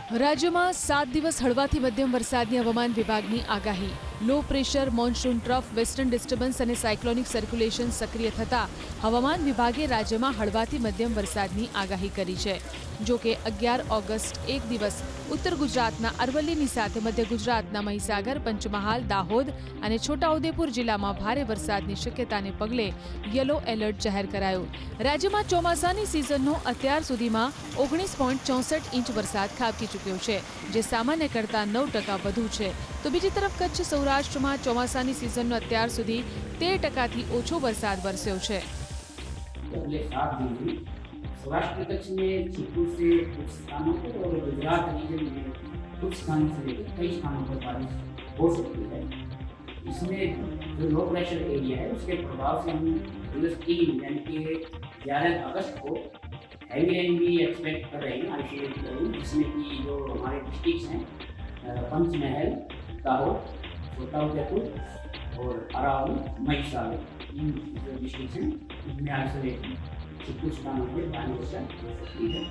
રાજ્યમાં 7 દિવસ હળવાથી મધ્યમ વરસાદની હવામાન વિભાગની આગાહી. Low pressure, monsoon trough, western disturbance અને સાયક્લોનિક સર્ક્યુલેશન સક્રિય થતાં હવામાન વિભાગે રાજ્યમાં હળવાથી મધ્યમ વરસાદની આગાહી કરી છે. જો કે 11 ઓગસ્ટ એક દિવસ ઉત્તર ગુજરાતના અરવલ્લીની સાથે મધ્ય ગુજરાતના મહીસાગર, પંચમહાલ, દાહોદ અને છોટાઉદેપુર જિલ્લામાં ભારે વરસાદની શક્યતાને પગલે યલો એલર્ટ જાહેર કરાયું. રાજ્યમાં ચોમાસાની સિઝનનો અત્યાર સુધીમાં 19.64 ઇંચ વરસાદ ખાબકી ચૂક્યો છે, જે સામાન્ય કરતાં 9% વધુ છે. તો બીજી તરફ કચ્છ સૌરાષ્ટ્રમાં ચોમાસાની સિઝનનો અત્યાર સુધી 13%થી ઓછો વરસાદ વરસ્યો છે. अगले 7 दिन में सौराष्ट्र कच्छ में छिटपुर से कुछ स्थानों पर और गुजरात रीजन में कुछ स्थानों से लेकर कई स्थानों पर बारिश हो सकती है. इसमें जो लो प्रेशर एरिया है उसके प्रभाव से हम दिवस 3 यानी कि 11 अगस्त को हैवी रेन भी एक्सपेक्ट कर रहे हैं आईसीएमआर करूँ, जिसमें कि जो हमारे डिस्ट्रिक्ट हैं पंचमहल, दाहोद, छोटाउदेपुर और अरावली, महिसागर, इन जो डिस्ट्रिक्ट हैं इनमें आइसोलेट कुछ स्थानों पर भारी वर्षा हो सकती है.